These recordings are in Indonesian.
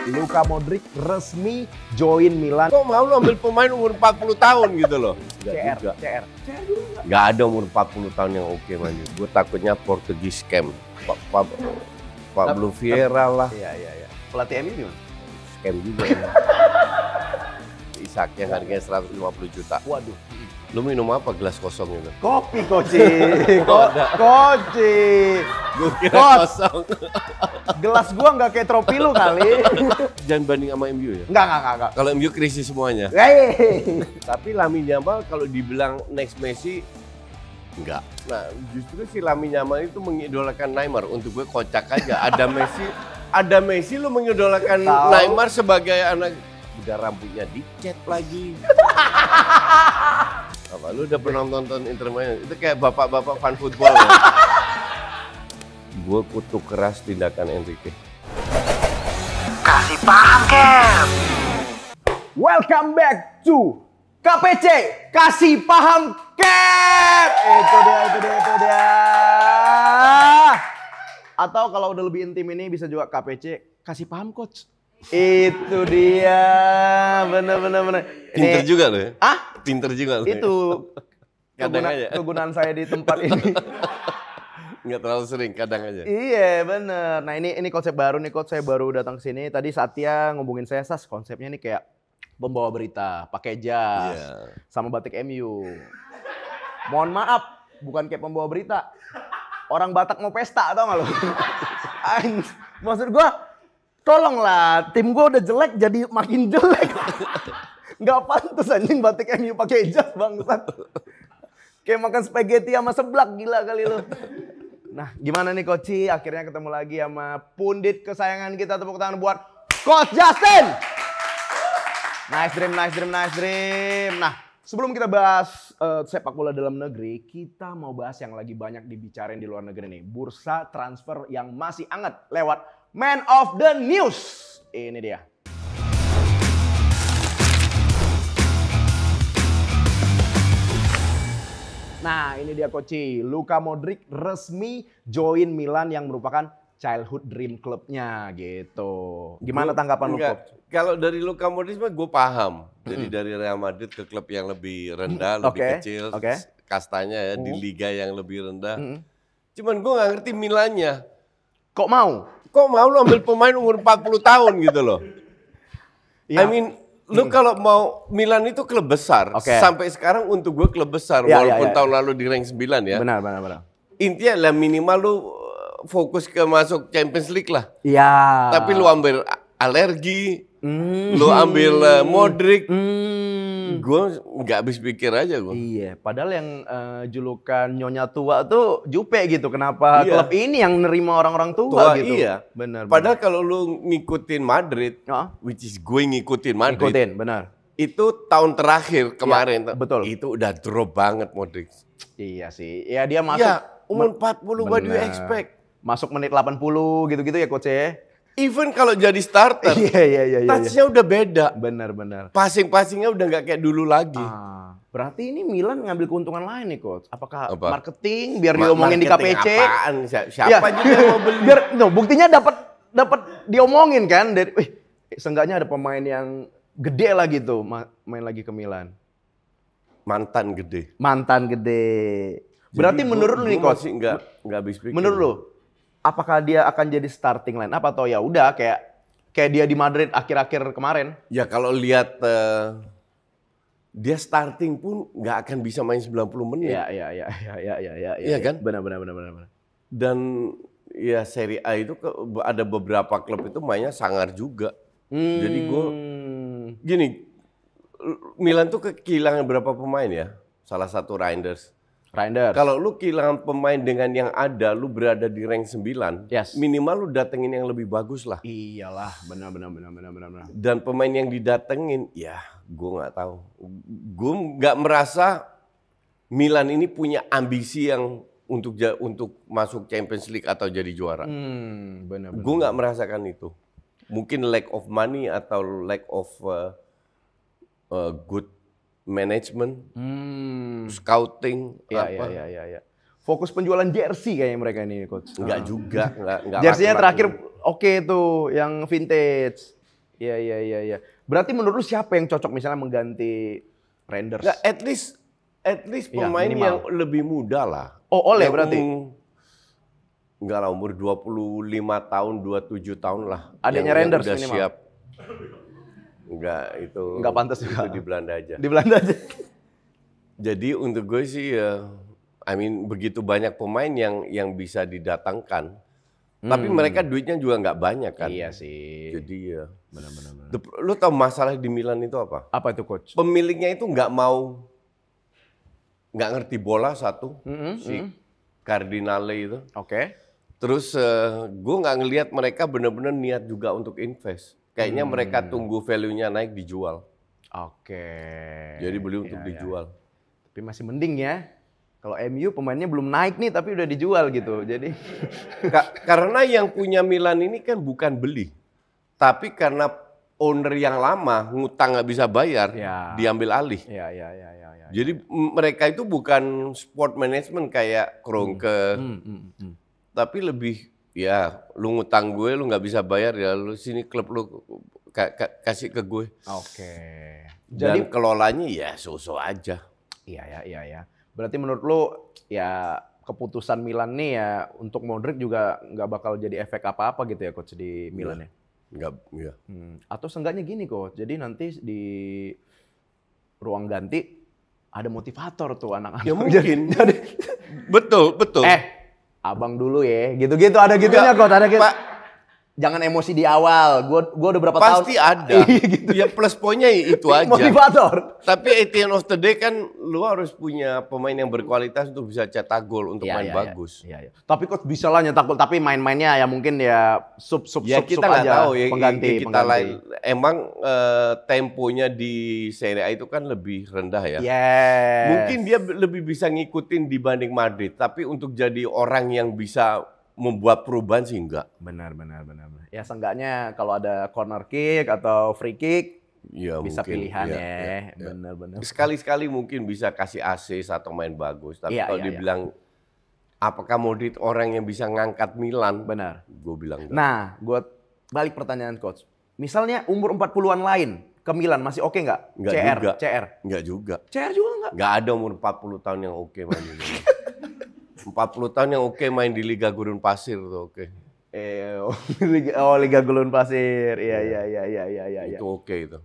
Luka Modric resmi join Milan. Kok mau lu ambil pemain umur 40 tahun gitu loh? CR. Nggak ada umur 40 tahun yang oke maju. Gue takutnya Portugis scam. Pablo Vieira lah. Iya. Pelatih MU gimana? Scam juga ya. Isak yang harganya 150 juta. Waduh. Lu minum apa gelas kosong itu? Kopi, Koci. Koci. Gue kira kosong. Gelas gua nggak kayak trofi lu kali. Jangan banding sama MU ya? Enggak. Kalau MU krisis semuanya. Hei. Tapi Lamine Yamal kalau dibilang next Messi, enggak. Nah, justru si Lamine Yamal itu mengidolakan Neymar. Untuk gue kocak aja. Ada Messi lu mengidolakan Neymar sebagai anak. Udah rambutnya dicat lagi. Apa, lu udah pernah nonton Inter Miami? Itu kayak bapak-bapak fan football ya? Gue kutuk keras tindakan Enrique. Kasih paham, Kem. Welcome back to KPC Kasih Paham Cap. Itu dia. Atau kalau udah lebih intim ini bisa juga KPC Kasih Paham Coach. Itu dia, bener. Pinter juga lo ya? Pinter juga lo. Itu kadang aja. kegunaan saya di tempat ini. Nggak terlalu sering, kadang aja. Iya bener. Nah ini konsep baru nih Coach, saya baru datang ke sini. Tadi Satya ngomongin saya, Sas, konsepnya nih kayak pembawa berita, pakai jas, sama batik MU. Mohon maaf, bukan kayak pembawa berita. Orang Batak mau pesta, tau gak lo? Maksud gua, tolonglah, tim gue udah jelek jadi makin jelek. Nggak pantas anjing batik MU pakai jas bangsat. Kayak makan spaghetti sama seblak, gila kali lu. Nah, gimana nih Coach? Akhirnya ketemu lagi sama pundit kesayangan kita. Tepuk tangan buat Coach Justin. Nice dream. Nah, sebelum kita bahas sepak bola dalam negeri, kita mau bahas yang lagi banyak dibicarain di luar negeri nih. Bursa transfer yang masih hangat lewat Man of the News. Ini dia. Nah, ini dia Coach. Luka Modric resmi join Milan yang merupakan childhood dream clubnya gitu. Gimana tanggapan lu, Coach? Kalau dari Luka Modric mah gue paham. Jadi dari Real Madrid ke klub yang lebih rendah, lebih kecil, kastanya ya di liga yang lebih rendah. Cuman gue nggak ngerti Milannya. Kok mau lu ambil pemain umur 40 tahun gitu loh? Ya. I mean, lu kalau mau Milan itu klub besar. Sampai sekarang untuk gue klub besar. Walaupun tahun lalu di rank 9 ya. Benar. Intinya lah minimal lu fokus ke masuk Champions League lah. Iya. Tapi lu ambil alergi, lu ambil Modric. Gue nggak habis pikir aja gue. Iya, padahal yang julukan Nyonya Tua tuh Jupe gitu. Kenapa klub ini yang nerima orang-orang tua gitu? Iya, benar. Padahal kalau lu ngikutin Madrid, which is gue ngikutin Madrid. Benar. Itu tahun terakhir kemarin. Ya, betul. Itu udah drop banget Modric. Iya sih. Ya dia masuk. Ya, umur 40, what do you expect? Masuk menit 80 gitu-gitu ya Coach ya. Even kalau jadi starter, iya. touch-nya udah beda. Benar. Passing-passingnya udah nggak kayak dulu lagi. Berarti ini Milan ngambil keuntungan lain nih Coach. Apakah marketing biar diomongin di KPC? Apaan? Siapa juga yang mau beli? Biar, buktinya dapat diomongin kan. Dari, seenggaknya ada pemain yang gede lah gitu main lagi ke Milan. Mantan gede. Berarti Jadi menurut lu nih Coach? Nggak habis pikir. Menurut lu? Apakah dia akan jadi starting line up atau ya udah kayak dia di Madrid akhir-akhir kemarin? Ya kalau lihat dia starting pun nggak akan bisa main 90 menit. Iya. Iya kan? Benar. Dan ya Serie A itu ada beberapa klub itu mainnya sangar juga. Jadi gini, Milan tuh kehilangan berapa pemain ya? Salah satu Reinders. Kalau lu kehilangan pemain dengan yang ada, lu berada di rank 9, minimal lu datengin yang lebih bagus lah. Iyalah, benar. Dan pemain yang didatengin, ya gue nggak tahu. Gue nggak merasa Milan ini punya ambisi yang untuk masuk Champions League atau jadi juara. Benar. Gue nggak merasakan itu. Mungkin lack of money atau lack of good management, scouting, apa. Iya. Fokus penjualan jersey kayaknya mereka ini, Coach. Enggak juga, enggak. Jersey-nya terakhir oke tuh, yang vintage. Iya. Berarti menurut lu siapa yang cocok misalnya mengganti Reinders? Nggak, at least Iya, pemain minimal. yang lebih muda lah. Oh, Ole Yang berarti? Enggak lah, umur 25 tahun, 27 tahun lah. Adanya Yang Reinders udah minimal? siap. Enggak, itu. Nggak pantas juga. Itu di Belanda aja. Di Belanda aja. Jadi untuk gue sih, begitu banyak pemain yang bisa didatangkan. Tapi mereka duitnya juga nggak banyak kan. Iya sih. Jadi ya. Benar. Lu tau masalah di Milan itu apa? Apa itu coach? Pemiliknya itu nggak ngerti bola satu, si Cardinale itu. Oke. Terus gue nggak ngelihat mereka benar-benar niat juga untuk invest. Kayaknya mereka tunggu value-nya naik dijual. Oke. Jadi beli untuk Iya. dijual. Tapi masih mending ya. Kalau MU pemainnya belum naik nih tapi udah dijual gitu. Jadi Karena yang punya Milan ini kan bukan beli. Tapi karena owner yang lama ngutang nggak bisa bayar, Ya. diambil alih. ya. Jadi mereka itu bukan sport management kayak Kroenke. Tapi lebih ya lu ngutang gue, lu nggak bisa bayar ya lu sini klub lu kasih ke gue. Oke. Dan Jadi kelolanya ya so-so aja. Iya. Berarti menurut lu ya keputusan Milan nih ya untuk Modric juga nggak bakal jadi efek apa-apa gitu ya coach di Milan ya? Nggak, ya. Atau seenggaknya gini coach, jadi nanti di ruang ganti ada motivator tuh anak-anak. Ya mungkin. Jadi, Betul. abang dulu ya, gitu-gitu ada gitunya coach, ada gitu. Pak, Jangan emosi di awal. Gua udah berapa tahun. pasti ada. Iya, gitu. Ya plus poinnya itu aja. Motivator. Tapi at the end of the day kan lu harus punya pemain yang berkualitas untuk bisa cetak gol untuk main bagus. Iya. Tapi coach bisa lah nyetak gol, tapi main-mainnya ya mungkin ya sub Ya kita nggak aja. tahu ya. Pengganti. Emang temponya di Serie A itu kan lebih rendah ya. Yes. Mungkin dia lebih bisa ngikutin dibanding Madrid. Tapi untuk jadi orang yang bisa membuat perubahan sih enggak. Benar. Ya seenggaknya kalau ada corner kick atau free kick Ya, bisa mungkin, pilihan ya, ya. ya. Benar. Sekali-sekali mungkin bisa kasih assist atau main bagus. Tapi Iya, kalau iya, dibilang apakah Modric orang yang bisa ngangkat Milan? Benar. Gue bilang enggak. Nah, gue balik pertanyaan coach. Misalnya umur 40-an lain ke Milan masih oke nggak? Nggak juga. Enggak juga. CR juga nggak? Enggak ada umur 40 tahun yang oke main di Milan. 40 tahun yang oke main di Liga Gurun Pasir tuh oke. Liga Gulun Pasir. Iya. Itu oke itu.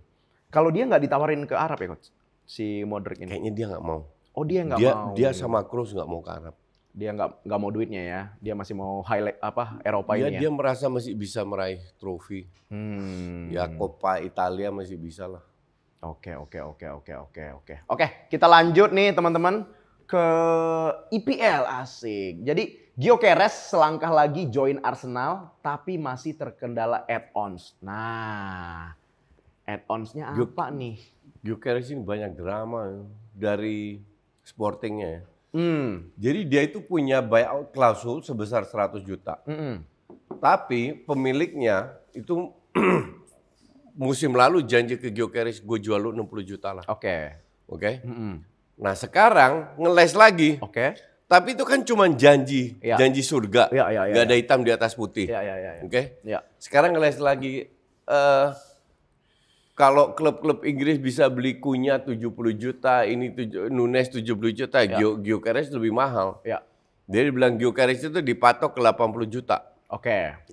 Kalau dia nggak ditawarin ke Arab ya coach? Si Modric ini. Kayaknya dia nggak mau. Oh dia nggak mau. Dia sama Kroos nggak mau ke Arab. Dia nggak mau duitnya ya. Dia masih mau highlight Eropa Ya, ini ya. dia merasa masih bisa meraih trofi. Ya Coppa Italia masih bisa lah. Oke. Oke, kita lanjut nih teman-teman ke IPL asik. Jadi Gyökeres selangkah lagi join Arsenal tapi masih terkendala add-ons. Nah, add-onsnya apa nih? Gyökeres ini banyak drama dari Sportingnya ya. Jadi dia itu punya buyout klausul sebesar 100 juta. Tapi pemiliknya itu musim lalu janji ke Gyökeres, gue jual lu 60 juta lah. Oke. Nah sekarang ngeles lagi. Oke. Tapi itu kan cuma janji, Ya. janji surga. Ya. Gak ada hitam di atas putih. Ya. Oke? Ya. Sekarang ngeles lagi. Kalau klub-klub Inggris bisa beli Cunha 70 juta, Nunes 70 juta, Gyökeres lebih mahal. Ya. Dia bilang Gyökeres itu dipatok ke 80 juta. Oke.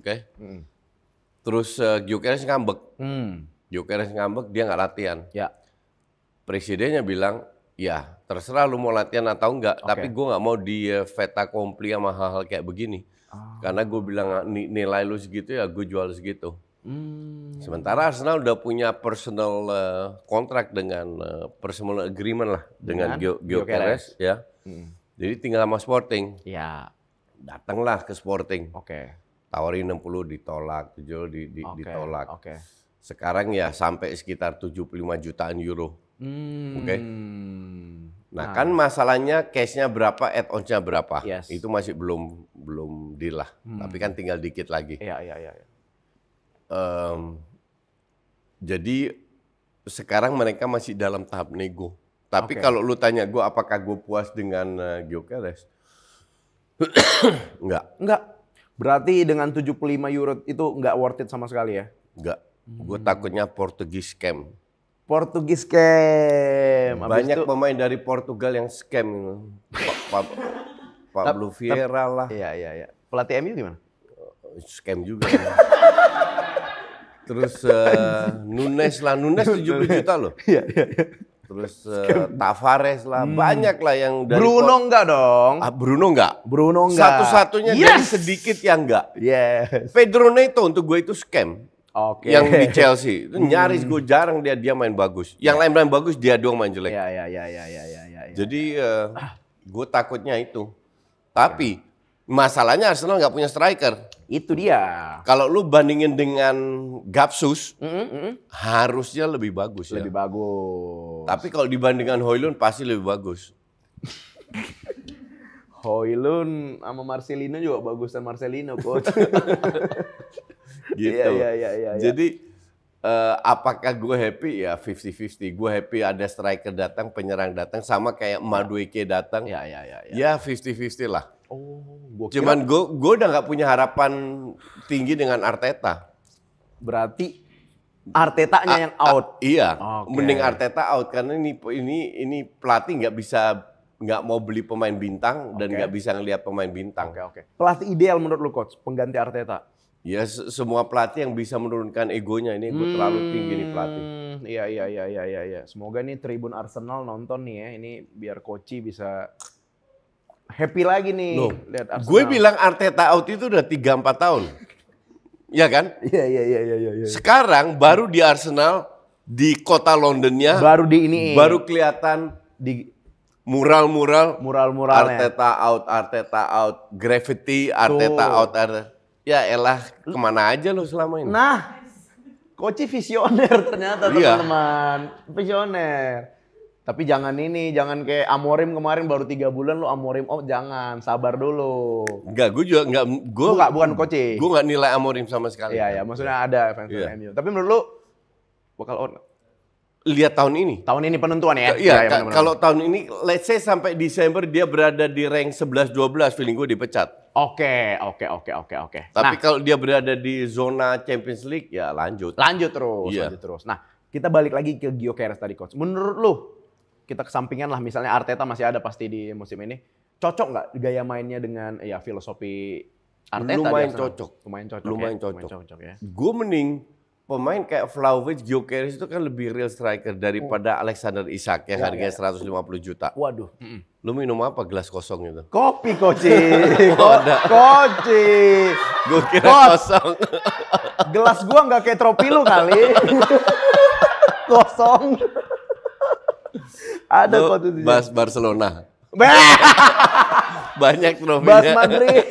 Terus Gyökeres ngambek. Gyökeres ngambek, dia nggak latihan. Ya. Presidennya bilang, ya terserah lu mau latihan atau enggak, tapi gue nggak mau di fait accompli sama hal-hal kayak begini. Karena gue bilang nilai lu segitu ya gue jual segitu. Sementara Arsenal udah punya personal kontrak dengan personal agreement lah dengan Gyökeres ya. Jadi tinggal sama Sporting. Ya. Datanglah ke Sporting. Oke. Tawarin 60 ditolak, 70 ditolak. Oke. Sekarang ya sampai sekitar 75 jutaan euro. Oke. Nah, kan masalahnya cashnya berapa, add-onsnya berapa. Yes. Itu masih belum deal lah. Tapi kan tinggal dikit lagi. Iya. Jadi sekarang mereka masih dalam tahap nego. Tapi kalau lu tanya gue apakah gue puas dengan Gyökeres? Enggak. Berarti dengan 75 euro itu nggak worth it sama sekali ya? Enggak. Gue takutnya Portugis scam. Portugis scam. Banyak pemain dari Portugal yang scam. Pablo Vieira lah. Iya. Pelatih MU gimana? Scam juga. Terus Nunes 70 juta loh. Iya. Terus Tavares lah, banyak lah yang dari Bruno enggak dong? Bruno enggak. Bruno enggak. Satu-satunya dari sedikit yang enggak. Yes. Pedro Neto untuk gue itu scam. Oke. Yang di Chelsea itu nyaris gue jarang dia main bagus. Yang lain main bagus, dia doang main jelek. Iya. Jadi gue takutnya itu. Tapi masalahnya Arsenal nggak punya striker. Itu dia. Kalau lu bandingin dengan Gapsus, harusnya lebih bagus ya. Lebih bagus. Tapi kalau dibandingkan Højlund pasti lebih bagus. Højlund sama Marcelino juga bagusan Marcelino, coach. Gitu. Iya. Jadi apakah gue happy? Ya 50-50. Gue happy ada striker datang, penyerang datang, sama kayak Madueke datang. Iya. Ya 50-50 lah. Oh, gua kira Cuman gue udah nggak punya harapan tinggi dengan Arteta. berarti Artetanya yang out. Iya, Oke. mending Arteta out karena ini pelatih nggak mau beli pemain bintang dan nggak bisa ngelihat pemain bintang. Oke. Pelatih ideal menurut lu, coach, pengganti Arteta? Ya semua pelatih yang bisa menurunkan egonya ini gue terlalu tinggi nih pelatih. Iya. Semoga nih Tribun Arsenal nonton nih ya. Ini biar Koci bisa happy lagi nih lihat Arsenal. Gue bilang Arteta out itu udah 3-4 tahun. Iya kan? Iya. Sekarang baru di Arsenal di kota Londonnya baru kelihatan di mural-muralnya. Arteta out, graffiti, Arteta out. Ya elah, kemana aja lo selama ini? Nah, Koci visioner ternyata teman-teman. Visioner. Tapi jangan kayak Amorim kemarin baru 3 bulan lu Amorim jangan, sabar dulu. Enggak, Bukan Koci. Gue nggak nilai Amorim sama sekali. Iya, maksudnya ada fans MU. Tapi menurut lu bakal on? Lihat tahun ini. Tahun ini penentuan ya? Iya, kalau tahun ini let's say sampai Desember dia berada di rank 11-12, feeling gue dipecat. Oke. Tapi kalau dia berada di zona Champions League ya lanjut. Lanjut Iya. terus. Nah, kita balik lagi ke Gyökeres tadi, coach. Menurut lu, kita kesampingan lah, misalnya Arteta masih ada pasti di musim ini. Cocok nggak gaya mainnya dengan filosofi Arteta? Lumayan cocok ya. Gue mending pemain kayak Vlahovic, Gyökeres itu kan lebih real striker daripada Alexander Isak yang harganya 150 juta. Waduh. Lu minum apa gelas kosong itu? Kopi, Koci. Ada. Koci. Gue kira kosong. Gelas gua nggak kayak tropi lu kali. Kosong. Ada Koci. Bas Barcelona. Banyak trofinya. Bas Madrid.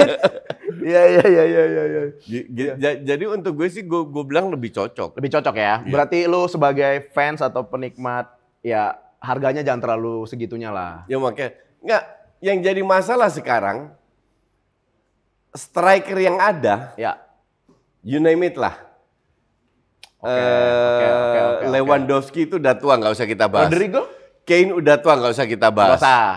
Iya. Jadi untuk gue sih gue bilang lebih cocok. Lebih cocok ya. Berarti lu sebagai fans atau penikmat ya harganya jangan terlalu segitunya lah. Ya makanya nggak, yang jadi masalah sekarang striker yang ada, Ya. you name it lah. Oke. Lewandowski itu udah tua, nggak usah kita bahas. Rodrigo? Kane udah tua, nggak usah kita bahas. Nggak usah.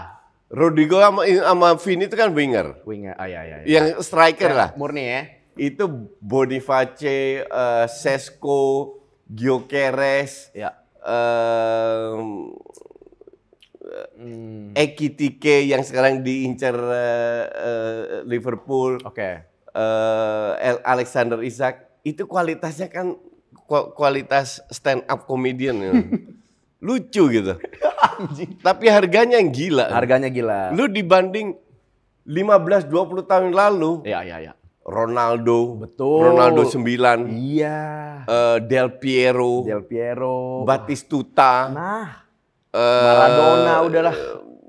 Rodrigo sama Vini itu kan winger. Winger. Iya. Yang striker lah. Murni ya. Itu Boniface, Sesko, Gyökeres, Ya. Ekitike yang sekarang diincar Liverpool. Oke. Alexander Isak itu kualitasnya kan kualitas stand up comedian ya. Lucu gitu. Anjing. Tapi harganya yang gila. Harganya gila. Lu dibanding 15-20 tahun lalu. Iya. Ronaldo. Betul. Ronaldo 9. Iya. Del Piero. Batistuta. Nah. Maradona udahlah.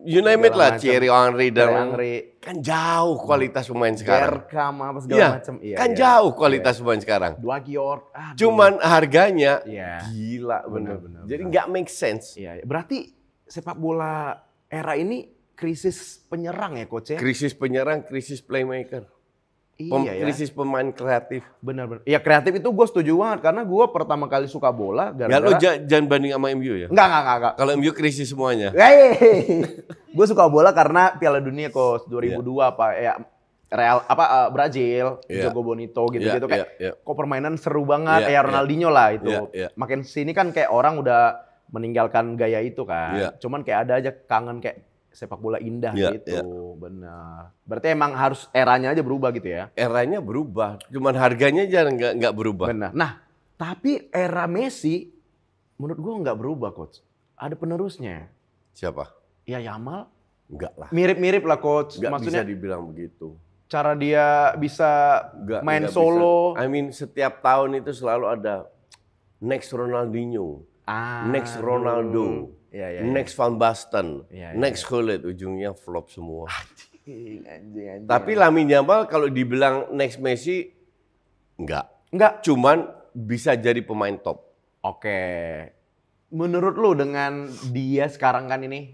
You name it lah, Thierry Henry dan Henry. Kan jauh kualitas pemain sekarang. Bergkamp apa segala macam. Iya, kan jauh kualitas pemain sekarang. Dwagior. Cuman harganya Iya. gila bener. Jadi nggak make sense. Iya. Berarti sepak bola era ini krisis penyerang ya, coach ya? Krisis penyerang, krisis playmaker. Iya ya. Krisis pemain kreatif. Benar. Ya kreatif itu gue setuju banget karena gue pertama kali suka bola Ya lo jangan banding sama MU ya. Enggak. Kalau MU krisis semuanya. Gue suka bola karena Piala Dunia coach 2002 apa ya Brazil, Jogo Bonito gitu-gitu kayak kok permainan seru banget, Ronaldinho lah itu. Makin sini kan kayak orang udah meninggalkan gaya itu kan. Cuman kayak ada aja kangen kayak sepak bola indah gitu. Benar. Berarti emang harus eranya aja berubah gitu ya. Eranya berubah, cuman harganya aja nggak berubah. Benar. Nah, tapi era Messi menurut gua nggak berubah, Coach. Ada penerusnya. Siapa? Ya Yamal. Enggak lah. Mirip-mirip lah, Coach. Nggak Maksudnya bisa dibilang begitu. Cara dia bisa main solo. Bisa. I mean setiap tahun itu selalu ada next Ronaldinho, next Ronaldo, next Van Basten, next Gullit, ujungnya flop semua. Anjing. Tapi Lamine Yamal kalau dibilang next Messi, enggak. Cuman bisa jadi pemain top. Oke. Menurut lu dengan dia sekarang kan ini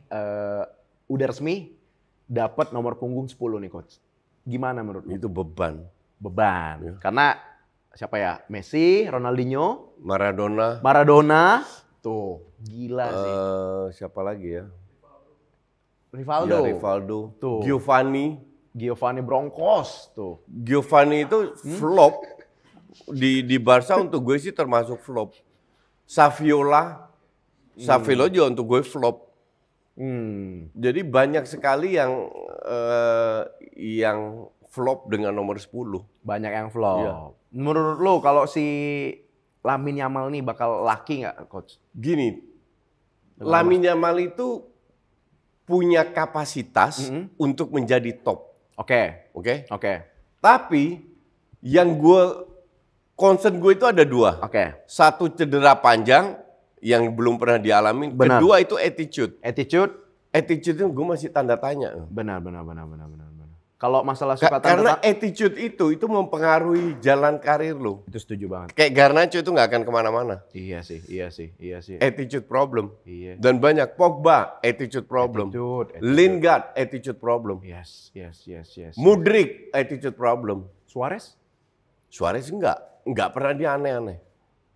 udah resmi dapat nomor punggung 10 nih, Coach. Gimana menurut lu? Itu beban. Ya. Karena siapa ya? Messi, Ronaldinho, Maradona. Tuh, gila sih. Siapa lagi ya? Rivaldo. Ya, Rivaldo. Tuh. Giovanni Broncos tuh. Giovanni itu flop. Di Barca untuk gue sih termasuk flop. Saviola juga untuk gue flop. Jadi banyak sekali yang flop dengan nomor 10. Banyak yang flop. Iya. Menurut lo kalau si Lamine Yamal nih bakal laki nggak, Coach? Gini, Lamine Yamal itu punya kapasitas untuk menjadi top. Oke. Tapi yang concern gue itu ada 2. Satu cedera panjang yang belum pernah dialami. Kedua itu attitude. Attitude itu gue masih tanda tanya. Benar. Kalau masalah suka karena attitude itu mempengaruhi jalan karir lo. Itu setuju banget. Kayak Garnacho itu nggak akan kemana-mana. Iya sih. Attitude problem. Iya. Dan banyak Pogba attitude problem. Lingard attitude problem. Yes. Mudryk attitude problem. Suarez nggak pernah dia aneh-aneh.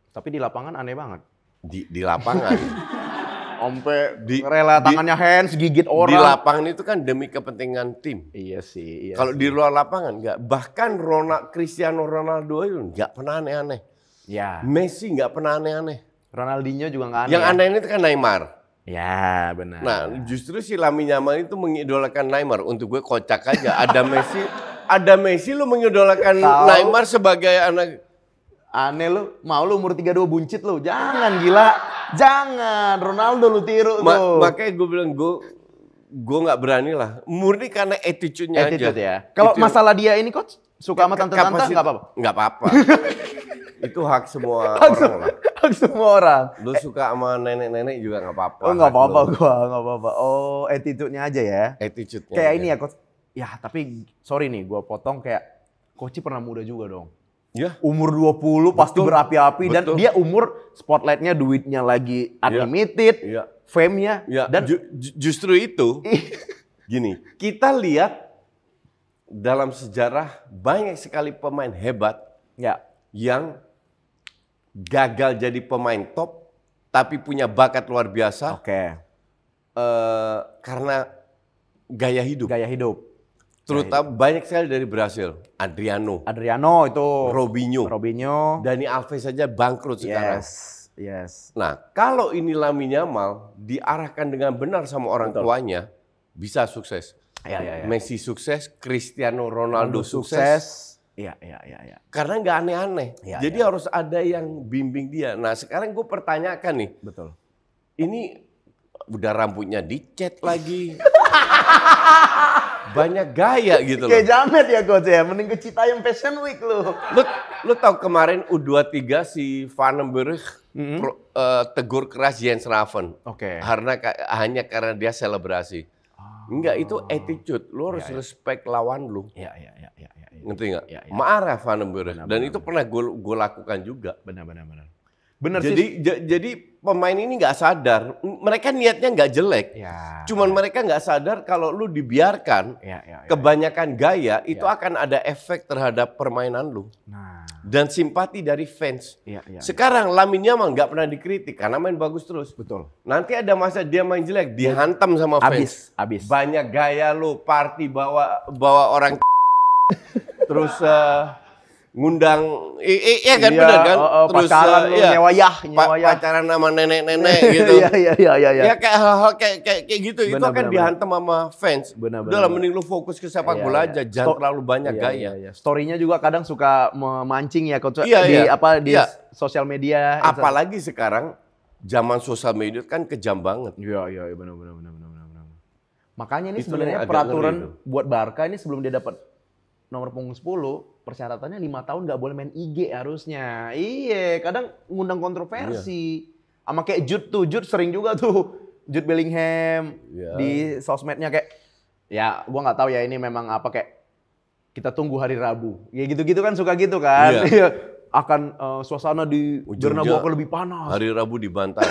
Tapi di lapangan aneh banget. Di lapangan. Sampai rela tangannya hands, gigit orang. Di lapangan itu kan demi kepentingan tim. Iya sih. Kalau di luar lapangan enggak. Bahkan Cristiano Ronaldo itu enggak pernah aneh-aneh. Ya. Messi enggak pernah aneh-aneh. Ronaldinho juga enggak aneh. Yang aneh itu kan Neymar. Ya, benar. Nah, justru si Lamine Yamal itu mengidolakan Neymar. Untuk gue kocak aja. Ada Messi lu mengidolakan Neymar sebagai anak. Aneh lu, mau lu umur 32 buncit lu. Jangan gila. Jangan, Ronaldo lu tiru tuh. Makanya gue bilang gue nggak berani lah. Murni karena attitude-nya aja. Ya. Kalau masalah dia ini, Coach, suka sama tante-tante nggak apa-apa? Nggak apa-apa. Itu hak semua orang lah. Hak semua orang. Lu suka sama nenek-nenek juga nggak apa-apa. Oh nggak apa-apa. Oh attitude-nya aja ya. Attitude-nya. Kayak ini ya, Coach. Ya tapi sorry nih, gue potong kayak Coach pernah muda juga dong. Ya. Umur 20 pasti berapi-api dan dia umur spotlightnya duitnya lagi unlimited, fame-nya dan justru itu gini, kita lihat dalam sejarah banyak sekali pemain hebat yang gagal jadi pemain top tapi punya bakat luar biasa. Karena gaya hidup. Terutama banyak sekali dari Brasil. Adriano itu. Robinho. Dani Alves saja bangkrut sekarang. Yes. Nah, kalau ini Lamine Yamal diarahkan dengan benar sama orang tuanya, bisa sukses. Messi sukses, Cristiano Ronaldo sukses. Iya. Karena nggak aneh-aneh. Jadi harus ada yang bimbing dia. Nah, sekarang gue pertanyakan nih. Betul. Ini udah rambutnya dicet lagi. Banyak gaya gitu loh. Kayak Jamet ya, Coach ya. Mending ke Citayam Fashion Week Lu tahu kemarin U23 si Vandenberg tegur keras Jens Raven. Hanya karena dia selebrasi. Enggak, itu attitude. Lu harus respect lawan lu. Iya. Ngerti nggak? Marah Vandenberg. Dan itu pernah gue lakukan juga. Benar. Jadi pemain ini nggak sadar, mereka niatnya nggak jelek, cuman mereka nggak sadar kalau lu dibiarkan kebanyakan gaya itu akan ada efek terhadap permainan lu dan simpati dari fans. Sekarang Lamine Yamal nggak pernah dikritik karena main bagus terus. Betul. Nanti ada masa dia main jelek, dihantam sama fans. Abis. Banyak gaya lu, party bawa orang terus ngundang, iya kan Iya, bener kan? Terus pacaran lu, nyewa yah. pacaran sama nenek-nenek gitu. Iya. Ya kayak hal-hal kayak gitu, itu Benar, akan benar, dihantam sama fans. Benar. Udah lah, mending lu fokus ke sepak bola aja, jangan terlalu banyak gaya. Iya. Story-nya juga kadang suka memancing ya coach Iya. di sosial media. Apalagi sekarang zaman sosial media kan kejam banget. Iya, benar. Makanya ini Itu sebenarnya agak peraturan ngeri buat Barca ini sebelum dia dapat nomor punggung 10, persyaratannya 5 tahun nggak boleh main IG harusnya. Iya, kadang ngundang kontroversi. Sama kayak Jude sering juga tuh. Jude Bellingham di sosmednya kayak, ya gua nggak tahu ya ini memang apa, kayak kita tunggu hari Rabu. Ya gitu-gitu kan suka gitu kan. Iya. Akan suasana di Bernabeu akan lebih panas. Hari Rabu dibantai.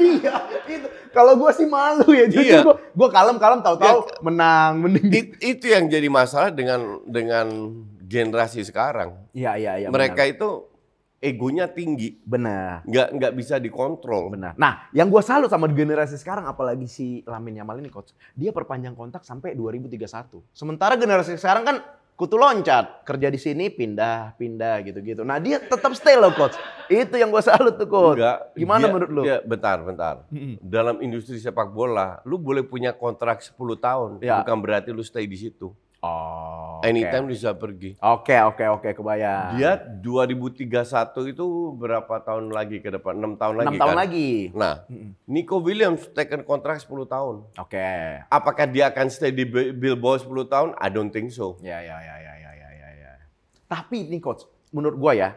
Iya, itu. Kalau gue sih malu ya, jadi gue kalem tahu-tahu menang, mending. Itu yang jadi masalah dengan generasi sekarang. Iya. Mereka itu egonya tinggi. Benar. Nggak bisa dikontrol. Benar. Nah, yang gue salut sama generasi sekarang, apalagi si Lamine Yamal ini coach, dia perpanjang kontrak sampai 2031. Sementara generasi sekarang kan kutu loncat, kerja di sini pindah gitu. Nah dia tetap stay loh coach. Itu yang gue salut tuh coach. Enggak, gimana menurut lu? Bentar. Dalam industri sepak bola, lu boleh punya kontrak 10 tahun, bukan berarti lu stay di situ. Oh. Anytime bisa pergi. Oke, kebayang. Dia 2031 itu berapa tahun lagi ke depan? 6 tahun lagi 6 tahun kan? lagi. Nah, Nico Williams taken kontrak 10 tahun. Oke. Apakah dia akan stay di Bilbao 10 tahun? I don't think so. Ya. Tapi nih coach, menurut gua ya,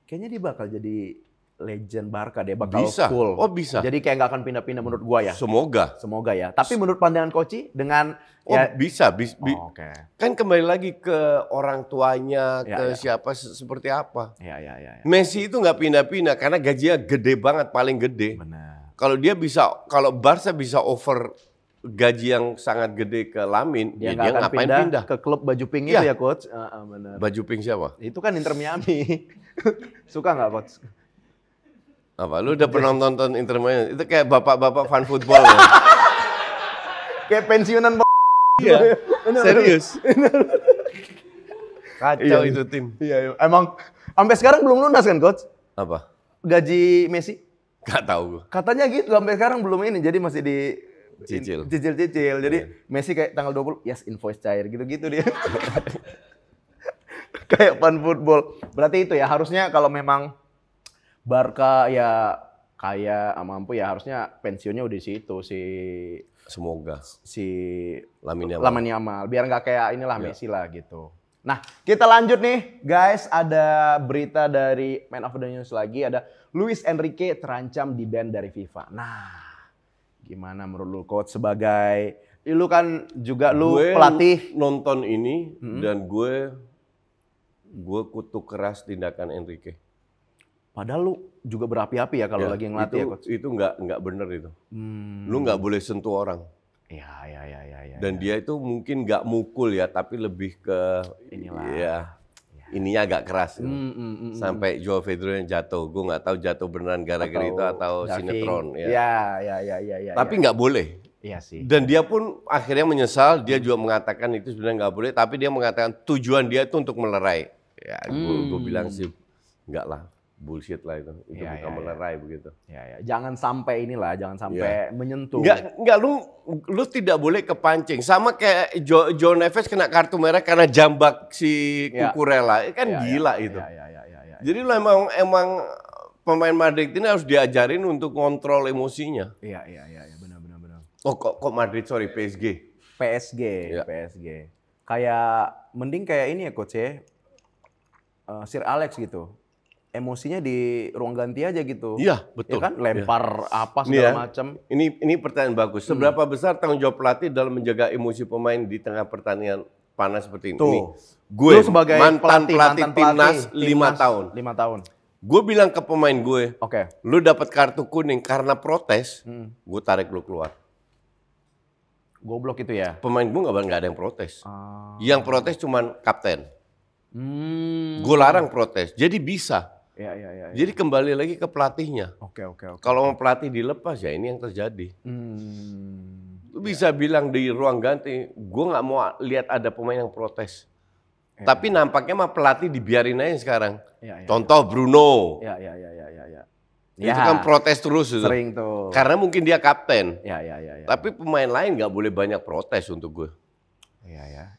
kayaknya dia bakal jadi legend Barca, dia bakal full. Oh bisa. Jadi kayak nggak akan pindah-pindah menurut gua ya. Semoga ya. Tapi menurut pandangan coach dengan bisa. Oke. Kan kembali lagi ke orang tuanya, siapa seperti apa. Ya. Messi itu nggak pindah-pindah karena gajinya gede banget, paling gede. Benar. Kalau Barca bisa offer gaji yang sangat gede ke Lamine, dia ngapain pindah ke klub baju pink itu ya coach. Benar. Baju pink siapa? Itu kan Inter Miami. Suka nggak coach? Apa? Lu udah pernah nonton Inter Miami? Itu kayak bapak-bapak fan football ya? Kayak pensiunan. Iya, serius. Kacau itu tim. Iya. Emang sampai sekarang belum lunas kan coach? Apa? Gaji Messi? Gak tahu gue. Katanya gitu sampai sekarang belum ini, jadi masih di cicil. Jadi Messi kayak tanggal 20, yes invoice cair gitu-gitu dia. Kayak fan football. Berarti itu ya harusnya kalau memang Barca ya kaya mampu ya harusnya pensiunnya udah di situ Semoga si Lamine Yamal biar nggak kayak inilah Messi lah gitu. Nah, kita lanjut nih guys, ada berita dari Man of the News lagi, ada Luis Enrique terancam di ban dari FIFA. Nah, gimana menurut lu coach sebagai lu kan juga lu pelatih nonton ini dan gue kutuk keras tindakan Enrique. Padahal lu juga berapi-api ya kalau lagi ngelatih ya coach. Itu nggak bener itu. Lu nggak boleh sentuh orang. Iya. Dan dia itu mungkin nggak mukul ya, tapi lebih ke ininya agak keras. Sampai Joao Pedro yang jatuh. Gue nggak tahu jatuh beneran gara-gara itu atau sinetron. Iya. Tapi nggak boleh. Iya sih. Dan dia pun akhirnya menyesal. Dia juga mengatakan itu sebenarnya nggak boleh. Tapi dia mengatakan tujuan dia itu untuk melerai. Ya, gue bilang sih enggak lah. Bullshit lah itu bukan melerai begitu. Ya. Jangan sampai jangan sampai menyentuh. Enggak, lu tidak boleh kepancing. Sama kayak Joe Neves kena kartu merah karena jambak si Cucurella. Kan gila itu. Jadi lu emang pemain Madrid ini harus diajarin untuk kontrol emosinya. Iya, benar. Oh kok Madrid, sorry, PSG. PSG. Kayak mending kayak ini ya coach ya. Sir Alex gitu. Emosinya di ruang ganti aja gitu. Iya, betul. Ya kan lempar apa segala macam. Ini pertanyaan bagus. Seberapa besar tanggung jawab pelatih dalam menjaga emosi pemain di tengah pertandingan panas seperti ini? Tuh. Gue sebagai mantan pelatih timnas 5 tahun. 5 tahun. Gue bilang ke pemain gue, Oke. Lu dapat kartu kuning karena protes, gue tarik lu keluar. Goblok itu ya. Pemain gue nggak ada yang protes. Yang protes cuman kapten. Gue larang protes. Jadi bisa. Ya. Jadi kembali lagi ke pelatihnya. Oke. Kalau mau pelatih dilepas ya ini yang terjadi. Lu bisa bilang di ruang ganti, gue nggak mau lihat ada pemain yang protes. Tapi nampaknya mah pelatih dibiarin aja sekarang. Ya. Contoh Bruno. Ya. Itu kan protes terus itu. Sering tuh. Karena mungkin dia kapten. Ya. Tapi pemain lain nggak boleh banyak protes untuk gue. Iya.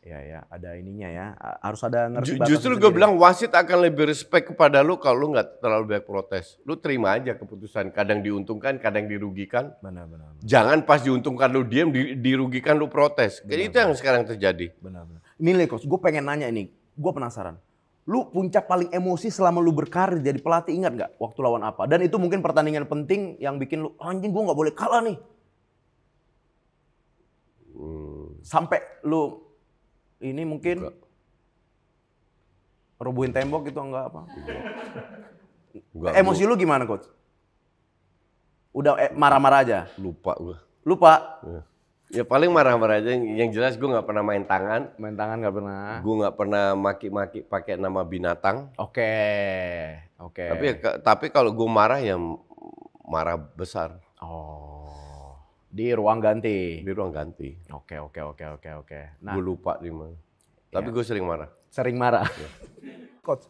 Ada ininya ya. Harus ada ngerti batas Justru gue sendiri. bilang wasit akan lebih respect kepada lu kalau lu nggak terlalu banyak protes. Lu terima aja keputusan. Kadang diuntungkan, kadang dirugikan. Benar. Jangan pas diuntungkan lu diem, dirugikan lu protes. Kayak itu yang sekarang terjadi. Benar. Ini Coach, gue pengen nanya ini. Gue penasaran. Lu puncak paling emosi selama lu berkarir jadi pelatih, ingat nggak waktu lawan apa? Dan itu mungkin pertandingan penting yang bikin lu, anjing gue nggak boleh kalah nih. Sampai lu ini mungkin rubuhin tembok gitu enggak apa? Emosi lu gimana Coach? Udah marah-marah aja? Lupa gue. Lupa? Ya paling marah-marah aja. Yang jelas gue nggak pernah main tangan. Main tangan nggak pernah? Gue nggak pernah maki-maki pakai nama binatang. Oke. Tapi kalau gue marah ya marah besar. Oh. Di ruang ganti. Di ruang ganti. Oke. Nah, Gue lupa di mana. Tapi gue sering marah. Sering marah. Coach,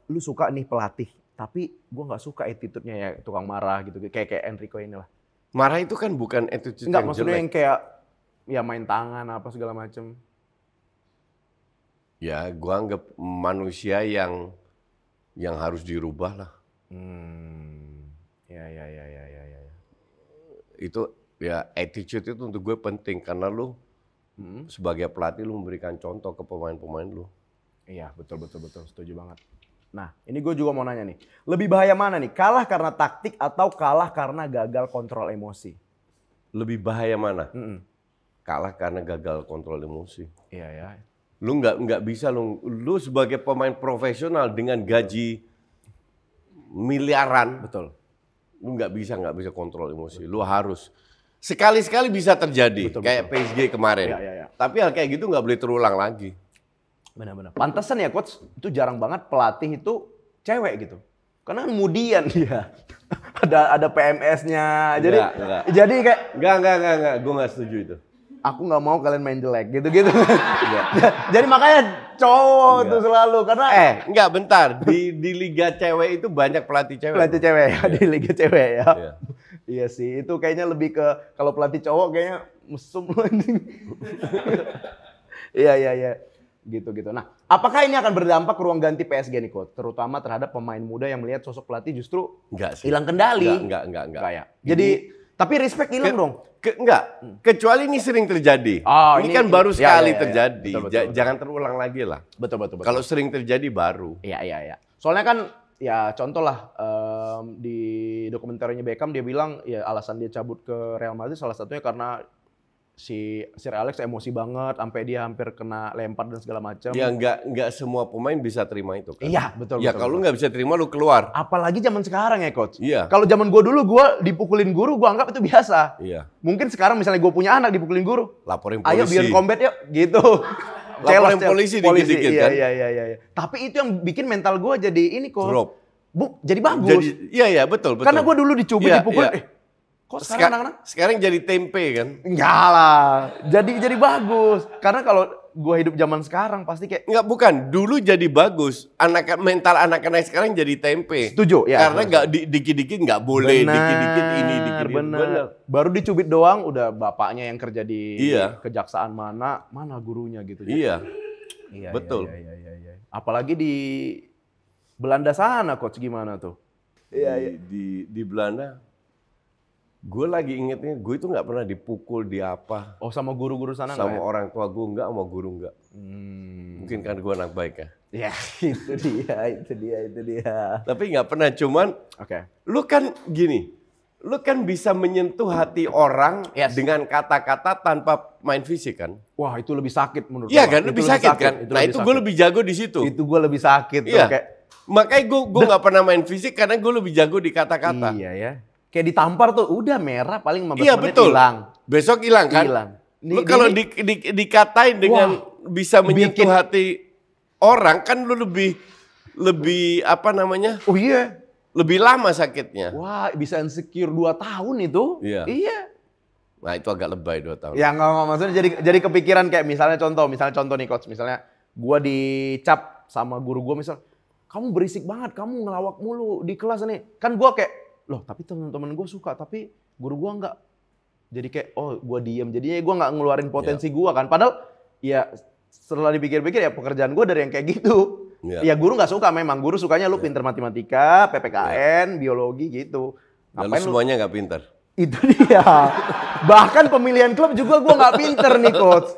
lu suka nih pelatih, tapi gue nggak suka attitude-nya ya, tukang marah gitu, kayak Enrico inilah. Marah itu kan bukan attitude Enggak, yang maksudnya jelek. yang kayak ya main tangan apa segala macem. Ya, gue anggap manusia yang harus dirubah lah. Ya. Itu ya attitude itu untuk gue penting karena lu sebagai pelatih lu memberikan contoh ke pemain-pemain lu. Iya, betul, setuju banget. Nah, ini gue juga mau nanya nih, lebih bahaya mana nih? Kalah karena taktik atau kalah karena gagal kontrol emosi? Lebih bahaya mana? Kalah karena gagal kontrol emosi. Iya ya. Lu nggak bisa lu sebagai pemain profesional dengan gaji miliaran. Betul. Lu nggak bisa kontrol emosi. Lu harus sekali-sekali bisa terjadi kayak PSG kemarin. Iya. Tapi hal kayak gitu nggak boleh terulang lagi. Benar. Pantesan ya Coach, itu jarang banget pelatih itu cewek gitu. Karena kemudian dia ada PMS-nya. Jadi Enggak. jadi kayak Enggak. Gue nggak setuju itu. aku nggak mau kalian main jelek gitu. Jadi makanya cowok tuh selalu karena Enggak bentar. Di liga cewek itu banyak pelatih cewek. pelatih cewek ya di liga cewek ya. Iya. Iya sih, itu kayaknya lebih ke kalau pelatih cowok kayaknya mesum lu anjing. Iya. Gitu. Nah, apakah ini akan berdampak ke ruang ganti PSG nih, Coach? Terutama terhadap pemain muda yang melihat sosok pelatih justru hilang kendali. Enggak. Ya. Jadi, tapi respect hilang dong. Enggak. Kecuali ini sering terjadi. Ini kan baru sekali terjadi. Betul. Jangan terulang lagi lah. Betul. Kalau sering terjadi baru. Iya. Soalnya kan ya contoh lah di dokumenternya Beckham dia bilang ya alasan dia cabut ke Real Madrid salah satunya karena si Sir Alex emosi banget sampai dia hampir kena lempar dan segala macam. Ya enggak semua pemain bisa terima itu kan. Iya, betul. Ya kalau lu nggak bisa terima lu keluar. Apalagi zaman sekarang ya Coach. Iya. Kalau zaman gue dulu gue dipukulin guru gue anggap itu biasa. Iya. Mungkin sekarang misalnya gue punya anak dipukulin guru. Laporin polisi. Ayo biar combat yuk gitu. Laporin polisi dikit-dikit kan. Iya. Tapi itu yang bikin mental gue jadi ini Coach. Drop. Jadi bagus. Iya betul. Karena gue dulu dicubit dipukulin. Iya. Kok sekarang anak-anak? Sekarang jadi tempe kan? Enggak lah. Jadi bagus. Karena kalau gue hidup zaman sekarang pasti kayak Enggak, bukan. Dulu jadi bagus. Mental anak-anak sekarang jadi tempe. Setuju ya. Karena nggak dikit-dikit nggak boleh, dikit-dikit ini, dikit-dikit. Bener. Baru dicubit doang udah bapaknya yang kerja di Iya. kejaksaan mana gurunya gitu. Iya. Iya. Betul. Iya. Apalagi di Belanda sana Coach gimana tuh? Di Belanda. Gue lagi ingetnya, gue itu nggak pernah dipukul di apa. Oh sama guru-guru sana Sama nggak ya? orang tua gue nggak, sama guru nggak. Mungkin kan gue anak baik ya. Ya itu dia. Tapi nggak pernah, cuman Oke. lu kan gini, lu kan bisa menyentuh hati orang dengan kata-kata tanpa main fisik kan? Wah itu lebih sakit menurut Iya gua. kan, lebih sakit kan? Nah itu gue lebih jago di situ. Itu gue lebih sakit tuh Iya. kayak. Makanya gue nggak pernah main fisik karena gue lebih jago di kata-kata. Iya ya. Kayak ditampar tuh udah merah paling 15 Iya menit betul. hilang. Besok hilang kan? Hilang. Lu kalau dikatain dengan bisa menyentuh hati orang kan lu lebih apa namanya? Oh iya. Lebih lama sakitnya. Wah bisa insecure 2 tahun itu. Iya. Nah itu agak lebay 2 tahun. Ya nggak maksudnya jadi kepikiran kayak misalnya contoh nih Coach. Misalnya Gua dicap sama guru gua misal, kamu berisik banget, kamu ngelawak mulu di kelas nih. Kan gua kayak, loh tapi teman-teman gua suka, tapi guru gua enggak. Jadi kayak, oh gua diem. Jadinya gua nggak ngeluarin potensi gua kan. Padahal ya setelah dipikir-pikir ya pekerjaan gua dari yang kayak gitu. Ya guru nggak suka memang. Guru sukanya lu pinter matematika, PPKN, biologi gitu. Dan semuanya nggak pinter. Itu dia. Bahkan pemilihan klub juga gua nggak pinter nih coach.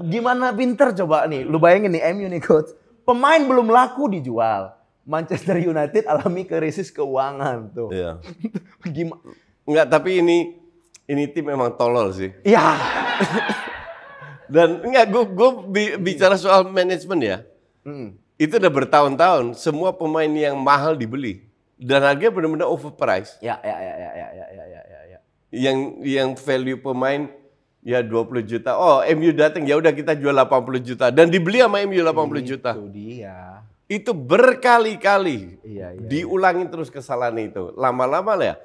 Gimana pinter coba nih? Lu bayangin nih MU nih coach. Pemain belum laku dijual. Manchester United alami krisis keuangan tuh. Iya. Gimana? Enggak, tapi ini tim memang tolol sih. Iya. Dan enggak, gue bicara soal manajemen ya. Itu udah bertahun-tahun semua pemain yang mahal dibeli dan harganya benar-benar overpriced. Ya. Yang value pemain ya 20 juta. Oh, MU datang ya udah kita jual 80 juta dan dibeli sama MU 80 juta. Itu dia. Itu berkali-kali. Iya. Diulangi terus kesalahan itu. Lama-lama lah ya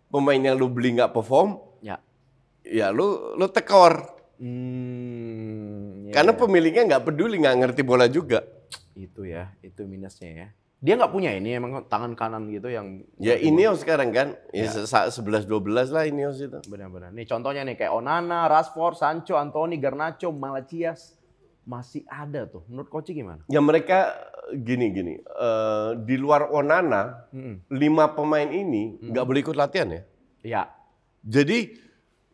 pemain yang lu beli nggak perform. Ya lu tekor. Karena pemiliknya nggak peduli, nggak ngerti bola juga. Itu ya, itu minusnya ya. Dia nggak punya ini emang tangan kanan gitu yang... Ya Ineos sekarang kan, ya 11-12 lah Ineos itu. Benar-benar. Nih contohnya nih kayak Onana, Rashford, Sancho, Anthony, Garnacho, Malacias. Masih ada tuh. Menurut Coach gimana? Ya mereka gini. Di luar Onana, 5 pemain ini nggak boleh ikut latihan ya. Iya. Jadi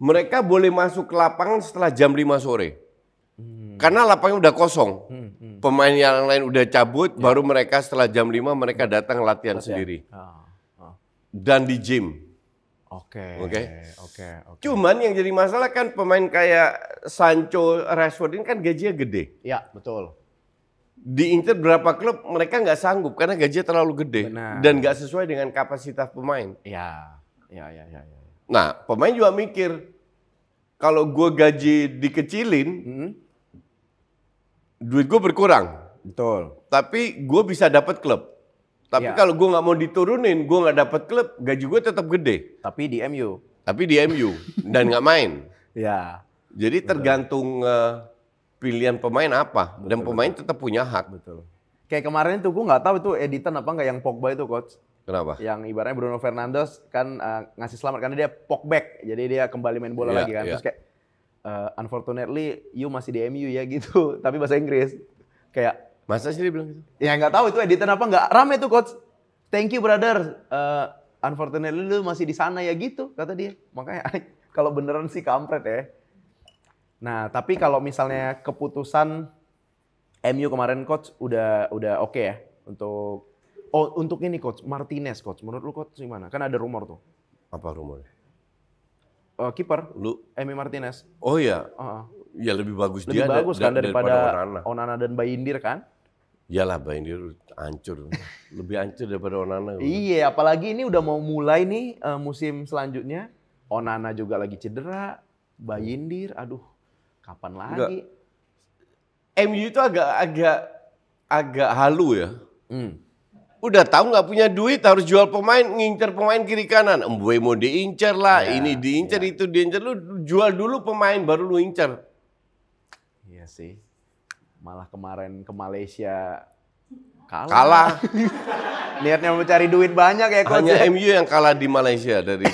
mereka boleh masuk ke lapangan setelah jam 5 sore. Karena lapangannya udah kosong. Pemain yang lain udah cabut, baru mereka setelah jam 5 mereka datang latihan sendiri. Dan di gym. Oke. Cuman yang jadi masalah kan pemain kayak Sancho, Rashford ini kan gajinya gede. Iya, betul. Diincer berapa klub mereka nggak sanggup karena gajinya terlalu gede. Benar. Dan nggak sesuai dengan kapasitas pemain. Iya. Nah, pemain juga mikir, kalau gue gaji dikecilin, duit gue berkurang. Betul. Tapi gue bisa dapat klub. Tapi kalau gue nggak mau diturunin, gue nggak dapat klub, gaji gue tetap gede. Tapi di MU Dan nggak main. Ya. Jadi tergantung pilihan pemain apa. Dan pemain tetap punya hak. Betul. Kayak kemarin tuh gue nggak tahu itu editan apa nggak yang Pogba itu coach. Kenapa? Yang ibaratnya Bruno Fernandes kan ngasih selamat karena dia Pogback. Jadi dia kembali main bola lagi kan. Terus kayak unfortunately you masih di MU ya gitu. Tapi bahasa Inggris. Kayak masa sih dia bilang gitu? Ya nggak tahu itu editan apa nggak. Rame tuh coach. Thank you brother. Unfortunately lu masih di sana ya gitu kata dia. Makanya kalau beneran sih kampret ya. Nah tapi kalau misalnya keputusan MU kemarin coach udah oke ya untuk ini coach Martinez coach. Menurut lu coach gimana? Kan ada rumor tuh. Apa rumornya? Kiper lu Emi Martinez. Oh iya. Ya lebih bagus dia. Lebih bagus kan daripada Onana dan Bayindir kan? Iyalah Bayindir hancur. Lebih hancur daripada Onana. Iya, apalagi ini udah mau mulai nih musim selanjutnya. Onana juga lagi cedera, Bayindir, aduh kapan lagi? MU itu agak halu ya. Udah tahu nggak punya duit harus jual pemain, ngincer pemain kiri kanan. Mbeumo diincer lah, ini diincer itu diincer. Lu jual dulu pemain baru lu incer. Iya sih. Malah kemarin ke Malaysia kalah. Niatnya mau cari duit banyak ya coach. Hanya MU yang kalah di Malaysia dari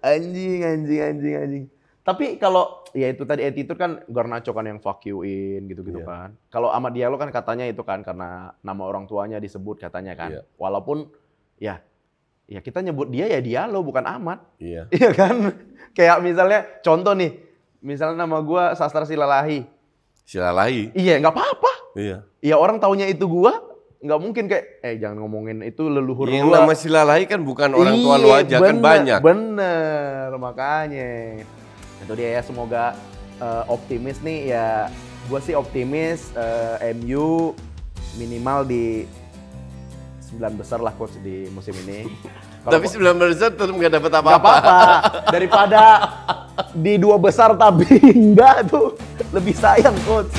anjing. Tapi kalau ya itu tadi attitude kan Garnacho kan yang fuck you in gitu-gitu kan. Kalau Amad Diallo kan katanya itu kan karena nama orang tuanya disebut katanya kan. Walaupun ya kita nyebut dia ya Diallo bukan Amad. Iya kan? Kayak misalnya contoh nih. Misalnya nama gua Sastra Silalahi. Iya, nggak apa-apa. Iya, orang taunya itu gua, nggak mungkin kayak jangan ngomongin itu leluhur yang gua. Yang nama Silalahi kan bukan orang tua lu aja, kan banyak. Bener, makanya. Itu dia ya, semoga optimis nih ya. Gua sih optimis MU minimal di 9 besar lah coach di musim ini. Tapi 9 besar tetap nggak dapat apa-apa. Nggak apa-apa. Daripada di 2 besar tapi enggak tuh lebih sayang coach.